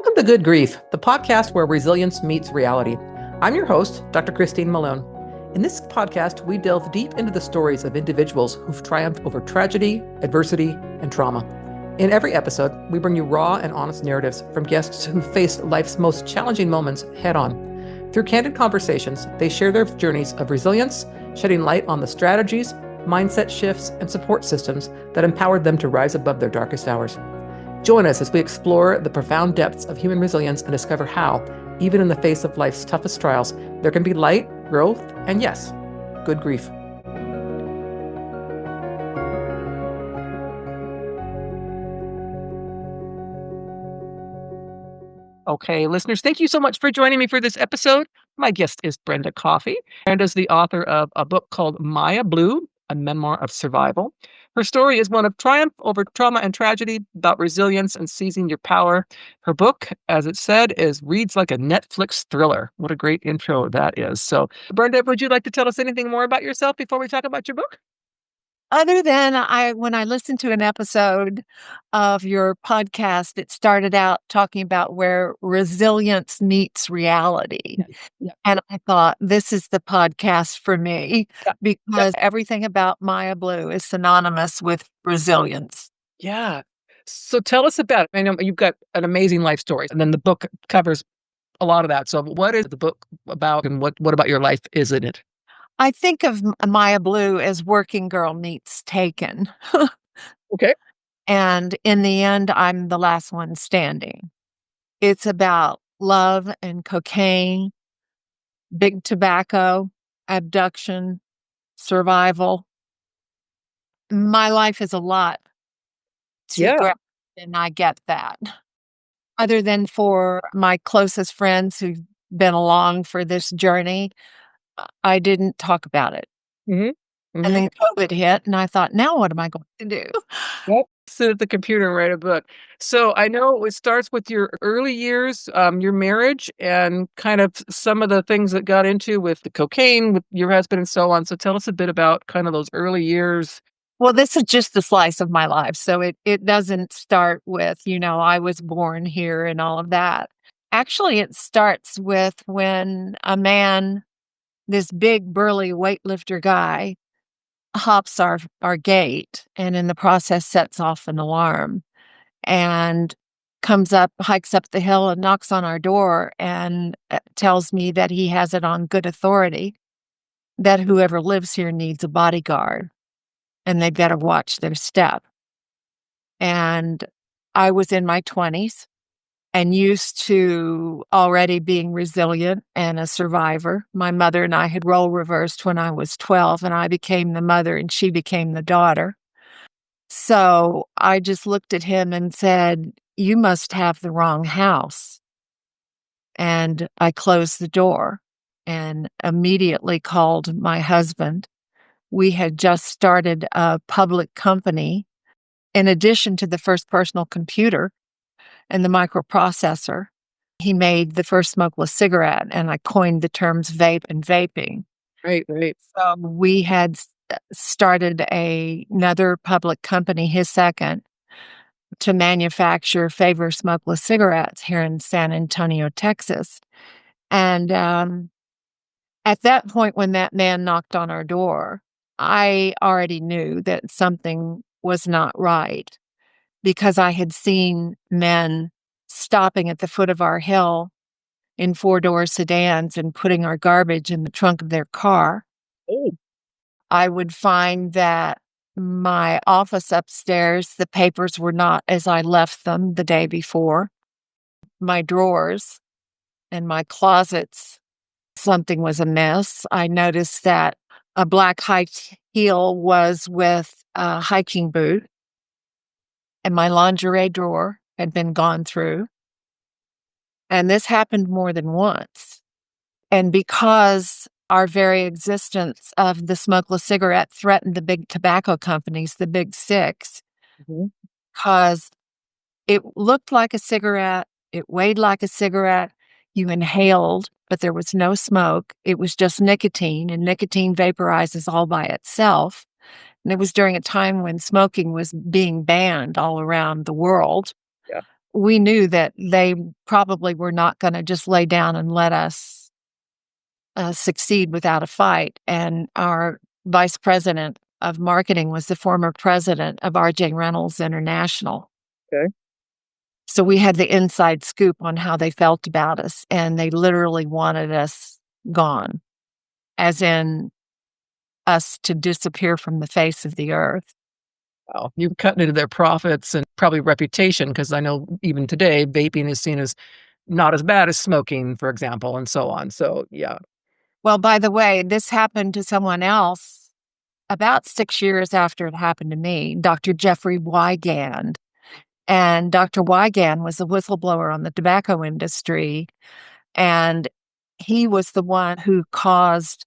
Welcome to Good Grief, the podcast where resilience meets reality. I'm your host, Dr. Christine Malone. In this podcast, we delve deep into the stories of individuals who've triumphed over tragedy, adversity, and trauma. In every episode, we bring you raw and honest narratives from guests who faced life's most challenging moments head on. Through candid conversations, they share their journeys of resilience, shedding light on the strategies, mindset shifts, and support systems that empowered them to rise above their darkest hours. Join us as we explore the profound depths of human resilience and discover how, even in the face of life's toughest trials, there can be light, growth, and yes, good grief. Okay, listeners, thank you so much for joining me for this episode. My guest is Brenda Coffee, and is the author of a book called Maya Blue, a memoir of survival. Her story is one of triumph over trauma and tragedy, about resilience and seizing your power. Her book, as it said, reads like a Netflix thriller. What a great intro that is. So, Brenda, would you like to tell us anything more about yourself before we talk about your book? Other than when I listened to an episode of your podcast, it started out talking about where resilience meets reality. Yeah. And I thought, this is the podcast for me Yeah. because everything about Maya Blue is synonymous with resilience. Yeah. So tell us about it. I know you've got an amazing life story, and then the book covers a lot of that. So what is the book about, and what about your life is in it? I think of Maya Blue as Working Girl Meets Taken. Okay. And in the end, I'm the last one standing. It's about love and cocaine, big tobacco, abduction, survival. My life is a lot to grasp, and I get that. Other than for my closest friends who've been along for this journey, I didn't talk about it. Mm-hmm. And then COVID hit, and I thought, now what am I going to do? Yep. Sit at the computer and write a book. So I know it starts with your early years, your marriage, and kind of some of the things that got into with the cocaine with your husband and so on. So tell us a bit about kind of those early years. Well, this is just a slice of my life. So it doesn't start with, I was born here and all of that. Actually, it starts with when a man, this big, burly weightlifter guy, hops our gate and in the process sets off an alarm and hikes up the hill and knocks on our door and tells me that he has it on good authority that whoever lives here needs a bodyguard and they better watch their step. And I was in my 20s and used to already being resilient and a survivor. My mother and I had role reversed when I was 12, and I became the mother and she became the daughter. So I just looked at him and said, "You must have the wrong house." And I closed the door and immediately called my husband. We had just started a public company in addition to the first personal computer and the microprocessor. He made the first smokeless cigarette, and I coined the terms vape and vaping. Right. So we had started another public company, his second, to manufacture Favor smokeless cigarettes here in San Antonio, Texas. And at that point, when that man knocked on our door, I already knew that something was not right because I had seen men stopping at the foot of our hill in four-door sedans and putting our garbage in the trunk of their car. Oh. I would find that my office upstairs, the papers were not as I left them the day before. My drawers and my closets, something was amiss. I noticed that a black high heel was with a hiking boot, and my lingerie drawer had been gone through. And this happened more than once. And because our very existence of the smokeless cigarette threatened the big tobacco companies, the big six, because it looked like a cigarette, it weighed like a cigarette, you inhaled, but there was no smoke. It was just nicotine, and nicotine vaporizes all by itself. And it was during a time when smoking was being banned all around the world. Yeah. we knew that they probably were not going to just lay down and let us succeed without a fight. And our vice president of marketing was the former president of RJ Reynolds International. Okay. So we had the inside scoop on how they felt about us, and they literally wanted us gone, as in us to disappear from the face of the earth. Wow. You've cut into their profits and probably reputation, because I know even today, vaping is seen as not as bad as smoking, for example, and so on. So, yeah. Well, by the way, this happened to someone else about 6 years after it happened to me, Dr. Jeffrey Wigand. And Dr. Wigand was a whistleblower on the tobacco industry, and he was the one who caused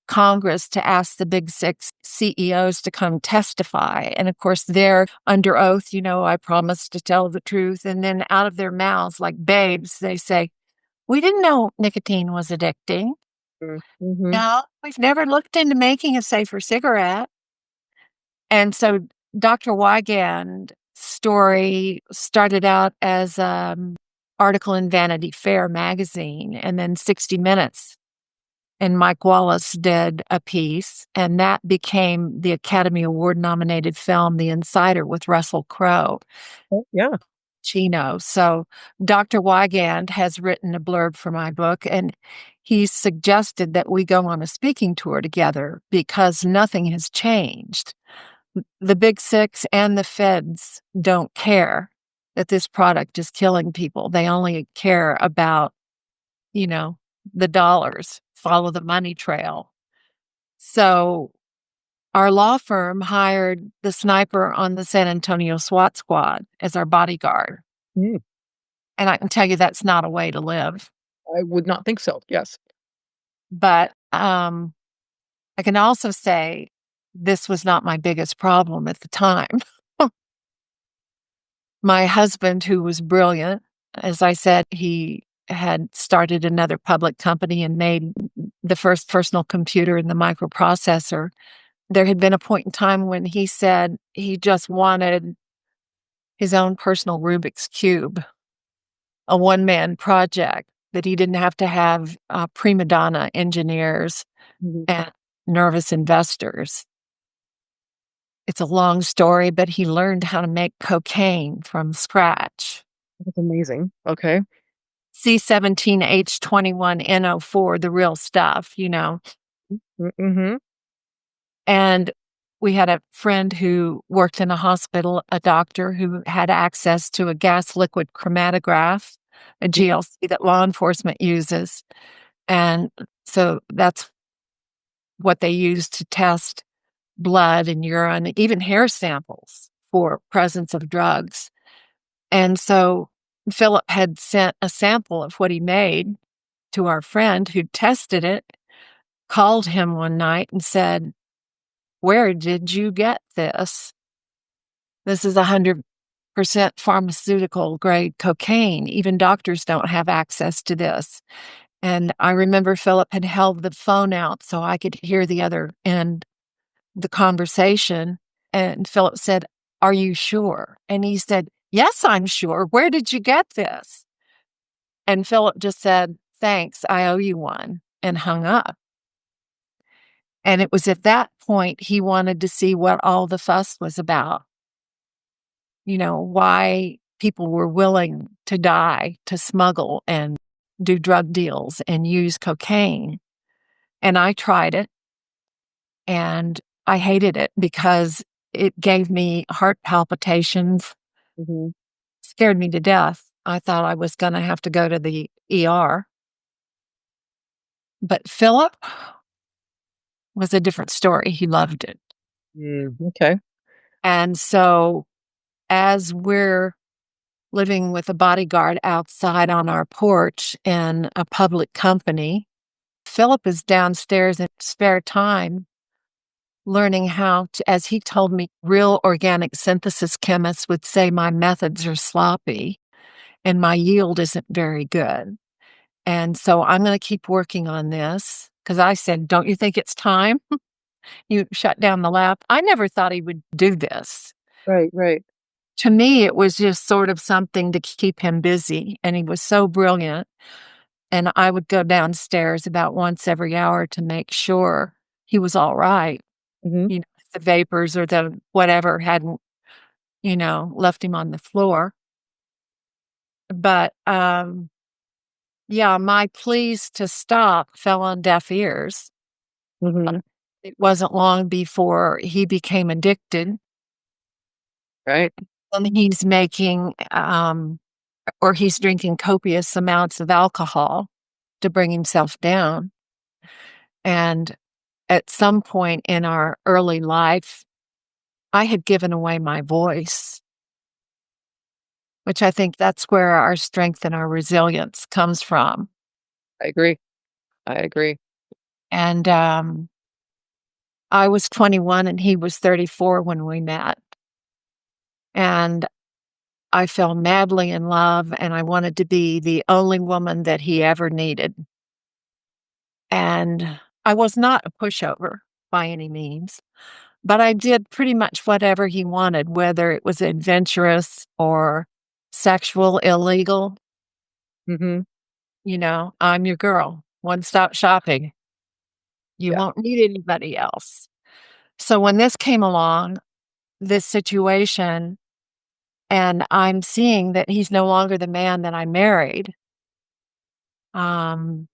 Congress to ask the big six CEOs to come testify. And of course, they're under oath, I promise to tell the truth. And then out of their mouths, like babes, they say, "We didn't know nicotine was addicting. Mm-hmm. No, we've never looked into making a safer cigarette." And so Dr. Wigand's story started out as an article in Vanity Fair magazine, and then 60 Minutes and Mike Wallace did a piece, and that became the Academy Award-nominated film, The Insider, with Russell Crowe. Oh, yeah. Chino. So Dr. Wigand has written a blurb for my book, and he suggested that we go on a speaking tour together because nothing has changed. The big six and the feds don't care that this product is killing people. They only care about, the dollars, follow the money trail. So our law firm hired the sniper on the San Antonio SWAT squad as our bodyguard. Mm. And I can tell you that's not a way to live. I would not think so. Yes. But I can also say this was not my biggest problem at the time. My husband, who was brilliant, as I said, he had started another public company and made the first personal computer and the microprocessor. There had been a point in time when he said he just wanted his own personal Rubik's Cube, a one-man project, that he didn't have to have prima donna engineers and nervous investors. It's a long story, but he learned how to make cocaine from scratch. That's amazing. Okay. C17H21NO4, the real stuff, Mm-hmm. And we had a friend who worked in a hospital, a doctor who had access to a gas liquid chromatograph, a GLC that law enforcement uses. And so that's what they use to test blood and urine, even hair samples for presence of drugs. And so Philip had sent a sample of what he made to our friend who tested it, called him one night and said, "Where did you get this? This is 100% pharmaceutical grade cocaine. Even doctors don't have access to this." And I remember Philip had held the phone out so I could hear the other end of the conversation. And Philip said, "Are you sure?" And he said, "Yes, I'm sure. Where did you get this?" And Philip just said, "Thanks, I owe you one," and hung up. And it was at that point he wanted to see what all the fuss was about. Why people were willing to die, to smuggle and do drug deals and use cocaine. And I tried it, and I hated it because it gave me heart palpitations, scared me to death. I thought I was going to have to go to the ER. But Philip was a different story. He loved it. Okay. And so as we're living with a bodyguard outside on our porch in a public company, Philip is downstairs in spare time learning how to, as he told me, real organic synthesis chemists would say my methods are sloppy and my yield isn't very good. And so I'm going to keep working on this because I said, "Don't you think it's time you shut down the lab?" I never thought he would do this. Right, right. To me, it was just sort of something to keep him busy, and he was so brilliant, and I would go downstairs about once every hour to make sure he was alright, Hmm. the vapors or the whatever hadn't, left him on the floor. But, yeah, my pleas to stop fell on deaf ears. Hmm. It wasn't long before he became addicted, Right. and he's making, or he's drinking copious amounts of alcohol to bring himself down. And at some point in our early life, I had given away my voice, which I think that's where our strength and our resilience comes from. I agree. I agree. And I was 21 and he was 34 when we met. And I fell madly in love, and I wanted to be the only woman that he ever needed. And I was not a pushover by any means, but I did pretty much whatever he wanted, whether it was adventurous or sexual, illegal. Hmm. I'm your girl, one stop shopping. You Yeah. won't need anybody else. So when this came along, this situation, and I'm seeing that he's no longer the man that I married, um,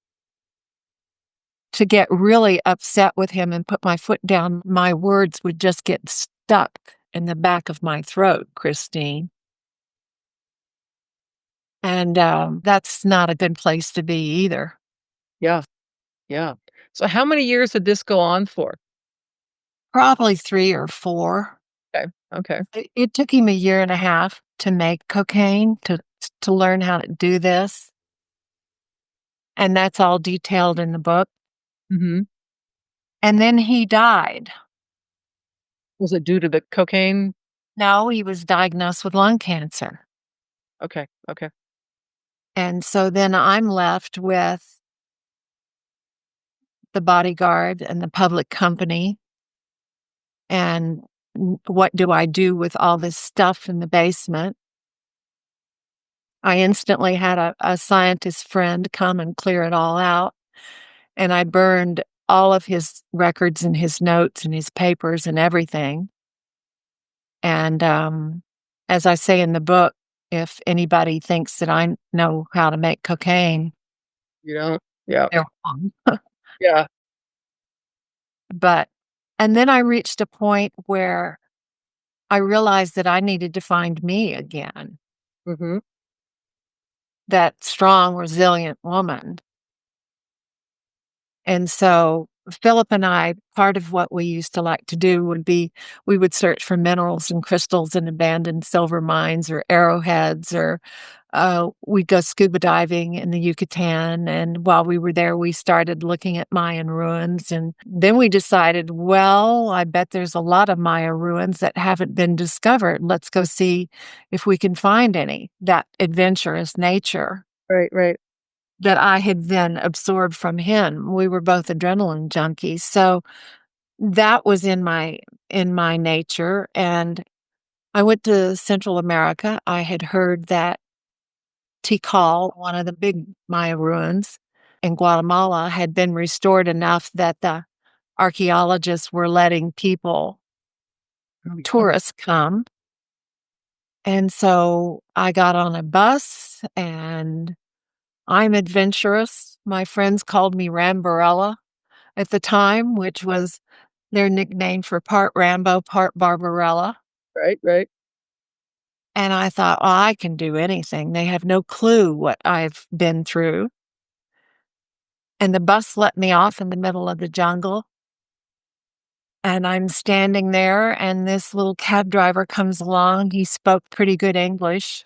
to get really upset with him and put my foot down, my words would just get stuck in the back of my throat, Christine. And, that's not a good place to be either. Yeah. Yeah. So how many years did this go on for? Probably 3 or 4. Okay. Okay. It took him a year and a half to make cocaine, to learn how to do this, and that's all detailed in the book. Hmm. And then he died. Was it due to the cocaine? No, he was diagnosed with lung cancer. Okay. Okay. And so then I'm left with the bodyguard and the public company, and what do I do with all this stuff in the basement? I instantly had a scientist friend come and clear it all out, and I burned all of his records and his notes and his papers and everything. And, as I say in the book, if anybody thinks that I know how to make cocaine, You don't? Yeah. they're wrong. Yeah. But and then I reached a point where I realized that I needed to find me again, Hmm. that strong, resilient woman. And so Philip and I, part of what we used to like to do would be we would search for minerals and crystals in abandoned silver mines or arrowheads, or we'd go scuba diving in the Yucatan. And while we were there, we started looking at Mayan ruins. And then we decided, well, I bet there's a lot of Maya ruins that haven't been discovered. Let's go see if we can find any. That adventurous nature Right. Right. that I had then absorbed from him. We were both adrenaline junkies. So that was in my nature. And I went to Central America. I had heard that Tikal, one of the big Maya ruins in Guatemala, had been restored enough that the archaeologists were letting Oh, yeah. tourists come. And so I got on a bus, and I'm adventurous. My friends called me Rambarella at the time, which was their nickname for part Rambo, part Barbarella. Right. Right. And I thought, "Oh, I can do anything. They have no clue what I've been through." And the bus let me off in the middle of the jungle, and I'm standing there, and this little cab driver comes along. He spoke pretty good English,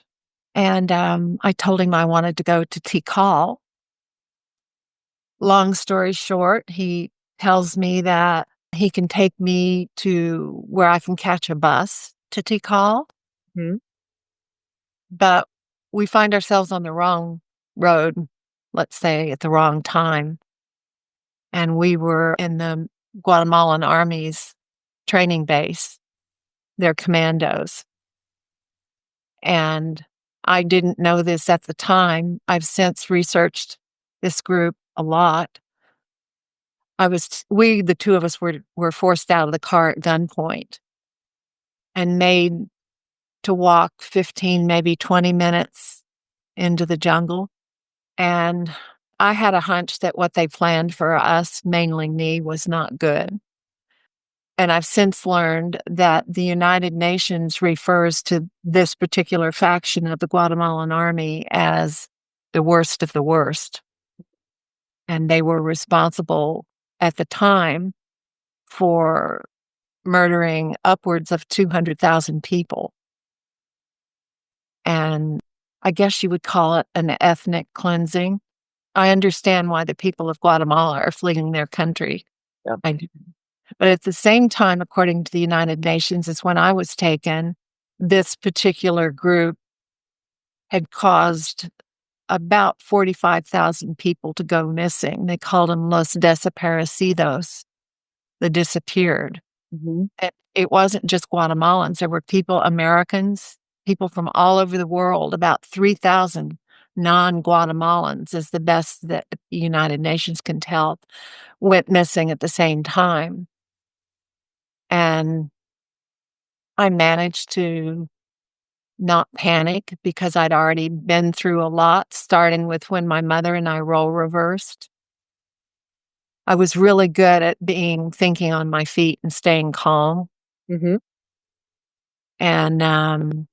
and, I told him I wanted to go to Tikal. Long story short, he tells me that he can take me to where I can catch a bus to Tikal, Mhm. but we find ourselves on the wrong road, let's say, at the wrong time, and we were in the Guatemalan Army's training base. They're commandos, And I didn't know this at the time. I've since researched this group a lot. The two of us were forced out of the car at gunpoint and made to walk 15, maybe 20 minutes into the jungle. And I had a hunch that what they planned for us, mainly me, was not good. And I've since learned that the United Nations refers to this particular faction of the Guatemalan army as the worst of the worst. And they were responsible at the time for murdering upwards of 200,000 people. And I guess you would call it an ethnic cleansing. I understand why the people of Guatemala are fleeing their country. Yeah. I do. But at the same time, according to the United Nations, is when I was taken, this particular group had caused about 45,000 people to go missing. They called them Los Desaparecidos, the disappeared. Mm-hmm. It wasn't just Guatemalans. There were people, Americans, people from all over the world. About 3,000 non-Guatemalans is the best that the United Nations can tell, went missing at the same time. And I managed to not panic because I'd already been through a lot, starting with when my mother and I role reversed. I was really good at thinking on my feet and staying calm. Mm-hmm. And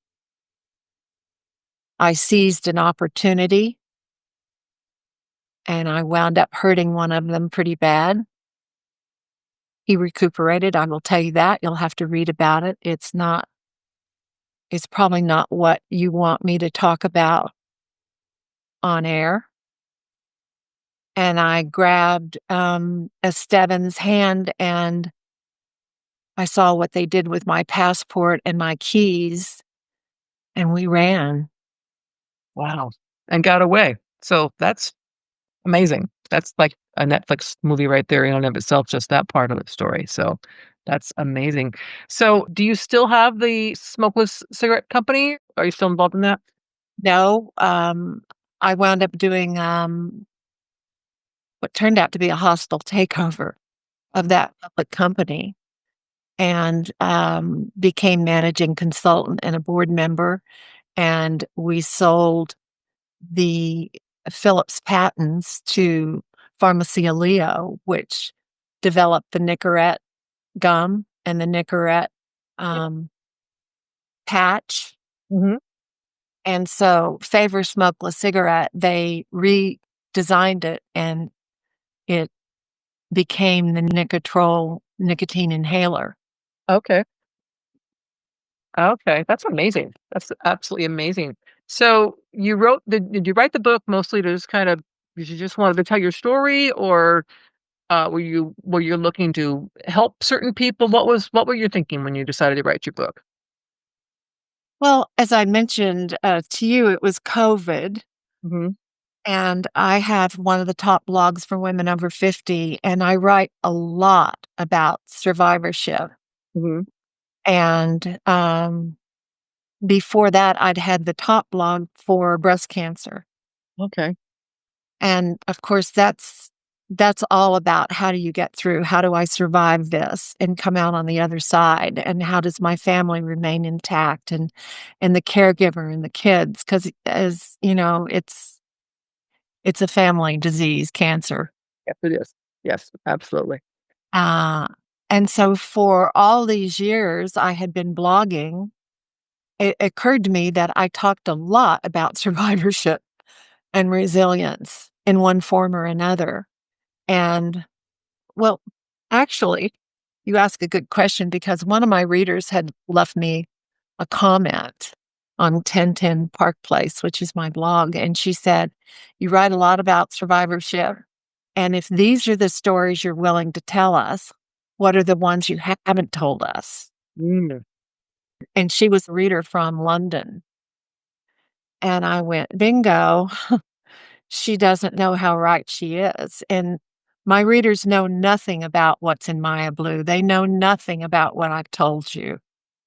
I seized an opportunity and I wound up hurting one of them pretty bad. He recuperated. I will tell you that. You'll have to read about it. It's probably not what you want me to talk about on air. And I grabbed Esteban's hand and I saw what they did with my passport and my keys, and we ran. Wow. And got away. So that's amazing. That's like a Netflix movie right there in and of itself, just that part of the story. So that's amazing. So do you still have the smokeless cigarette company? Are you still involved in that? No, I wound up doing what turned out to be a hostile takeover of that public company and became managing consultant and a board member. And we sold the Phillips patents to Pharmacia Leo, which developed the Nicorette gum and the Nicorette patch. Mm-hmm. And so Favor Smokeless Cigarette, they redesigned it and it became the Nicotrol nicotine inhaler. Okay. Okay. That's amazing. That's absolutely amazing. So did you write the book mostly to just kind of, you just wanted to tell your story, or were you looking to help certain people? What were you thinking when you decided to write your book? Well, as I mentioned to you, it was COVID. Mm-hmm. And I have one of the top blogs for women over 50, and I write a lot about survivorship. Mm-hmm. And before that, I'd had the top blog for breast cancer. Okay. And of course, that's all about how do you get through? How do I survive this and come out on the other side? And how does my family remain intact and the caregiver and the kids? Because as you know, it's a family disease, cancer. Yes, it is. Yes, absolutely. Uh, and so for all these years I had been blogging, it occurred to me that I talked a lot about survivorship and resilience in one form or another. And well, actually, you ask a good question because one of my readers had left me a comment on 1010 Park Place, which is my blog. And she said, "You write a lot about survivorship. And if these are the stories you're willing to tell us, what are the ones you haven't told us?" Mm. And she was a reader from London. And I went, bingo, she doesn't know how right she is. And my readers know nothing about what's in Maya Blue. They know nothing about what I've told you.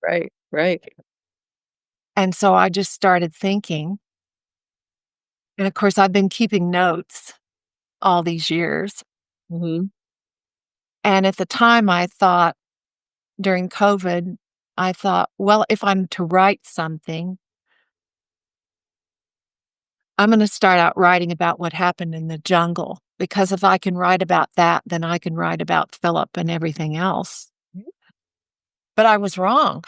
Right, right. And so I just started thinking. And of course, I've been keeping notes all these years. Hmm. And at the time, I thought during COVID, I thought, well, if I'm to write something, I'm going to start out writing about what happened in the jungle. Because if I can write about that, then I can write about Philip and everything else. But I was wrong.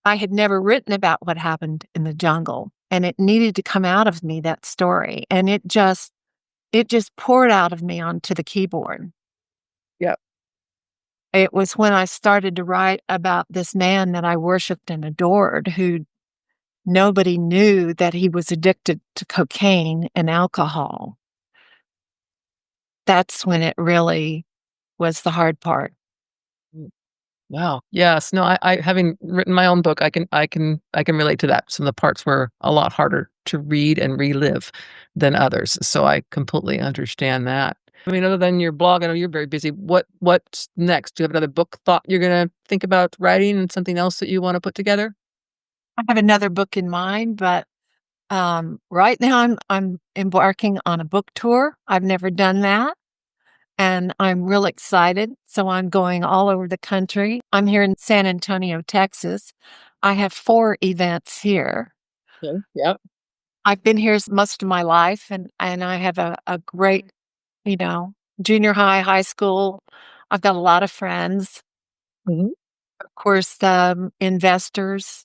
I had never written about what happened in the jungle, and it needed to come out of me, that story. And it just poured out of me onto the keyboard. Yeah. It was when I started to write about this man that I worshiped and adored, who nobody knew that he was addicted to cocaine and alcohol. That's when it really was the hard part. Wow. Yes. No, I having written my own book, I can relate to that. Some of the parts were a lot harder to read and relive than others. So I completely understand that. I mean, other than your blog, I know you're very busy. What's next? Do you have another book thought you're gonna think about writing and something else that you want to put together? I have another book in mind, but right now I'm embarking on a book tour. I've never done that, and I'm real excited. So I'm going all over the country. I'm here in San Antonio, Texas. I have 4 events here. Okay. Yep. I've been here most of my life, and I have a great, junior high, high school. I've got a lot of friends, Hmm. of course, investors,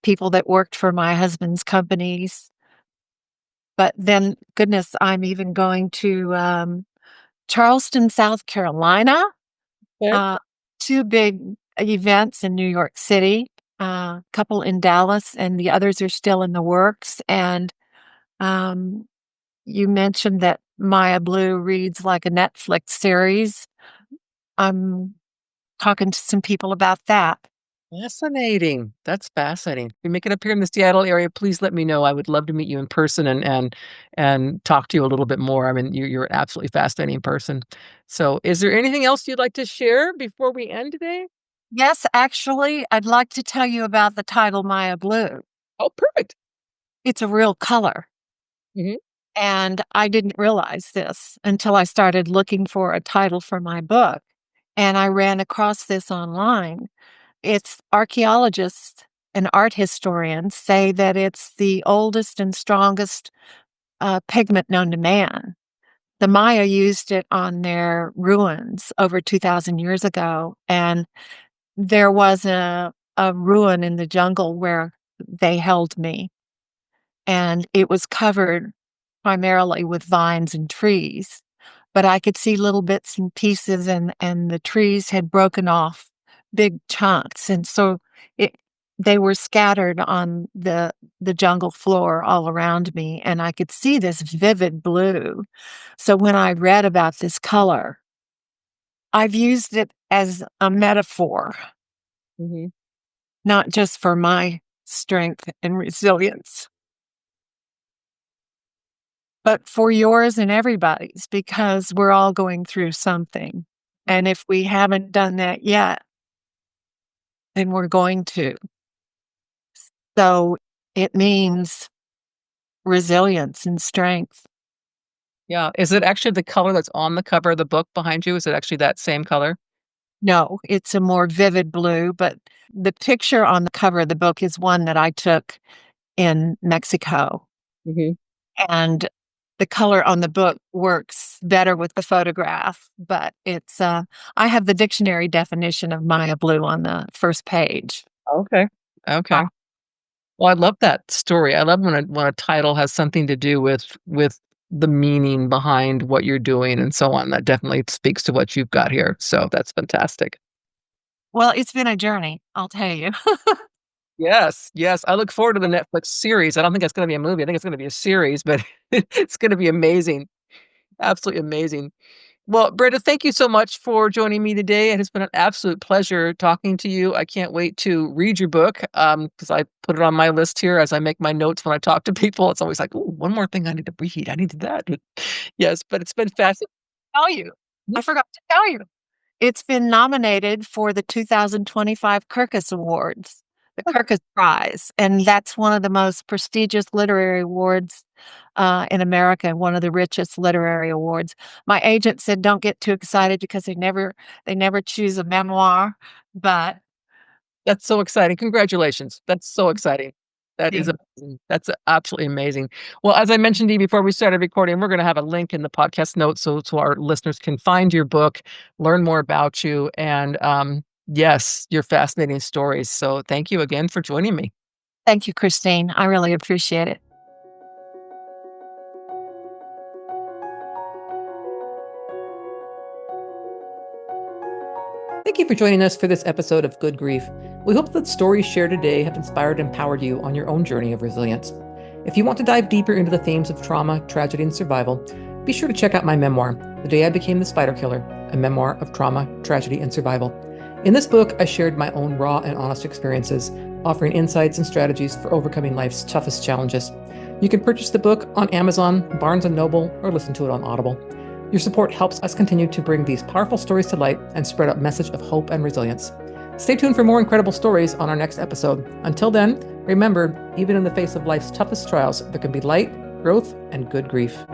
people that worked for my husband's companies. But then, goodness, I'm even going to Charleston, South Carolina, Okay. uh, 2 big events in New York City, a couple in Dallas, and the others are still in the works. And um, you mentioned that Maya Blue reads like a Netflix series. I'm talking to some people about that. Fascinating. That's fascinating. If you make it up here in the Seattle area, please let me know. I would love to meet you in person and talk to you a little bit more. I mean, you're an absolutely fascinating person. So, is there anything else you'd like to share before we end today? Yes, actually, I'd like to tell you about the title Maya Blue. Oh, perfect. It's a real color. Hmm. And I didn't realize this until I started looking for a title for my book. And I ran across this online. It's archaeologists and art historians say that it's the oldest and strongest pigment known to man. The Maya used it on their ruins over 2,000 years ago. And there was a ruin in the jungle where they held me, and it was covered primarily with vines and trees, but I could see little bits and pieces, and the trees had broken off big chunks, and so it they were scattered on the jungle floor all around me, and I could see this vivid blue. So when I read about this color, I've used it as a metaphor, Hmm. not just for my strength and resilience, but for yours and everybody's, because we're all going through something. And if we haven't done that yet, then we're going to. So it means resilience and strength. Yeah. Is it actually the color that's on the cover of the book behind you? Is it actually that same color? No, it's a more vivid blue, but the picture on the cover of the book is one that I took in Mexico. Hmm. And the color on the book works better with the photograph, but I have the dictionary definition of Maya blue on the first page. Okay. Okay. Well, I love that story. I love when a title has something to do with the meaning behind what you're doing and so on. That definitely speaks to what you've got here. So that's fantastic. Well, it's been a journey, I'll tell you. Yes, yes. I look forward to the Netflix series. I don't think it's going to be a movie. I think it's going to be a series, but it's going to be amazing. Absolutely amazing. Well, Brenda, thank you so much for joining me today. It has been an absolute pleasure talking to you. I can't wait to read your book because I put it on my list here as I make my notes when I talk to people. It's always like, oh, one more thing I need to read. I need to that. But yes, but it's been fascinating. Tell you. I forgot to tell you. It's been nominated for the 2025 Kirkus Awards. the Kirkus Prize, and that's one of the most prestigious literary awards in America, and one of the richest literary awards. My agent said, "Don't get too excited because they never choose a memoir," but That's so exciting. Congratulations. That's so exciting. That is yeah. amazing. That's absolutely amazing. Well, as I mentioned to you before we started recording, we're going to have a link in the podcast notes so our listeners can find your book, learn more about you, and yes, your fascinating stories. So thank you again for joining me. Thank you, Christine. I really appreciate it. Thank you for joining us for this episode of Good Grief. We hope that stories shared today have inspired and empowered you on your own journey of resilience. If you want to dive deeper into the themes of trauma, tragedy, and survival, be sure to check out my memoir, The Day I Became the Spider Killer, a memoir of trauma, tragedy, and survival. In this book, I shared my own raw and honest experiences, offering insights and strategies for overcoming life's toughest challenges. You can purchase the book on Amazon, Barnes & Noble, or listen to it on Audible. Your support helps us continue to bring these powerful stories to light and spread a message of hope and resilience. Stay tuned for more incredible stories on our next episode. Until then, remember, even in the face of life's toughest trials, there can be light, growth, and good grief.